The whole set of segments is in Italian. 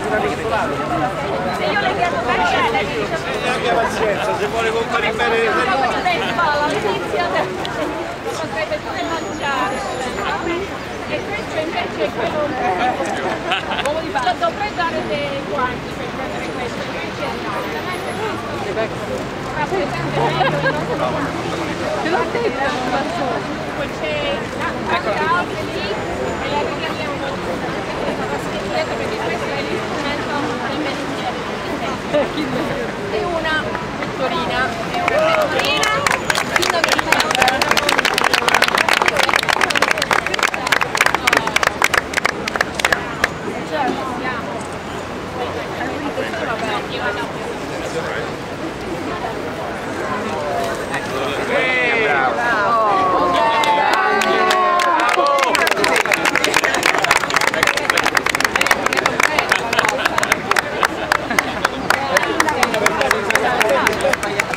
Se io le chiedo perché lei mi dice abbia pazienza, se vuole comprare bene all'inizio potrebbe pure mangiare e questo invece è quello lo dovrei dare dei guanti per prendere questo invece rappresenta meglio il nostro poi c'è la calza lì e la regaliamo perché questo è l'istrumento del mestiere e una pettorina fino a 20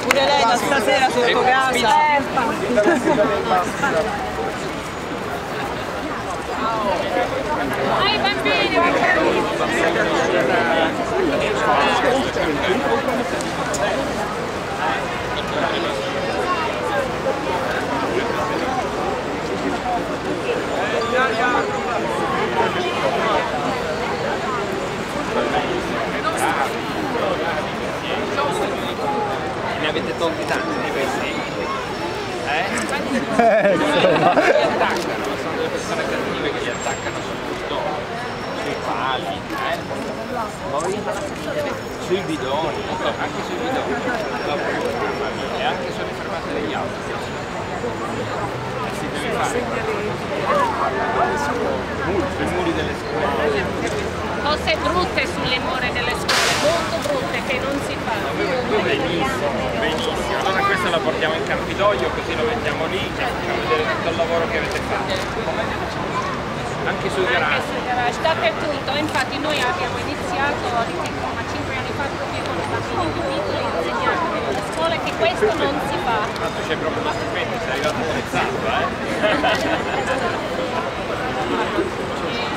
Pure lei da stasera sotto casa. ai bambini Ne avete tolti tanti di questi? insomma. Li attaccano, sono delle persone cattive che li attaccano soprattutto sui pali, poi sui bidoni, anche sui bidoni, e anche sulle fermate degli autobus. Si deve fare sui muri delle scuole. cose brutte sulle mura delle scuole, molto brutte che non si fanno. Benissimo, benissimo. Allora questa la portiamo in Campidoglio, così lo mettiamo lì e facciamo vedere tutto il lavoro che avete fatto. Anche sui garage. Anche sui garage, dappertutto. Infatti noi abbiamo iniziato 5 anni fa proprio con i bambini più piccoli insegnando nelle scuole che questo non si fa. Tanto c'è proprio una stupenda, sei arrivato attrezzato,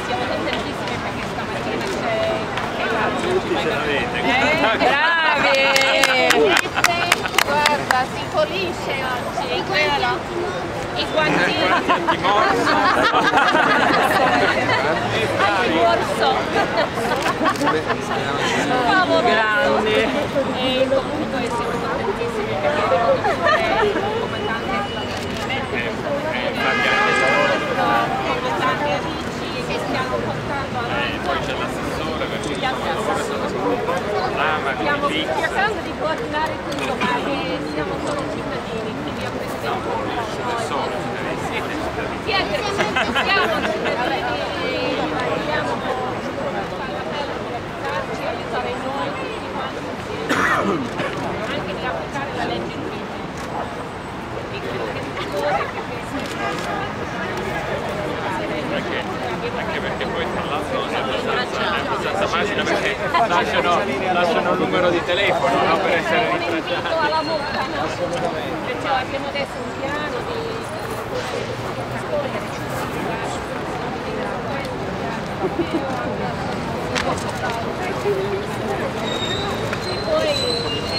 Siamo contentissimi perché stamattina c'è Tutti ce l'avete. bravi! Guarda, si pulisce oggi, i guantini Antimorso. antimorso Grandi. e comunque siamo contentissimi perché è venuto pure il comandante comandante amici che stiamo portando avanti Poi c'è l'assessore, perché gli altri assessori. Stiamo cercando di coordinare tutto, ma siamo solo cittadini, quindi a questo tempo siete cittadini e vogliamo fare la pelle per aiutarci, aiutare noi tutti quanti, anche di applicare la legge qui. Anche perché poi tra l'altro è abbastanza facile perché lasciano il numero di telefono, no, per essere rintracciati. Alla multa, no? Perciò abbiamo adesso un piano di e poi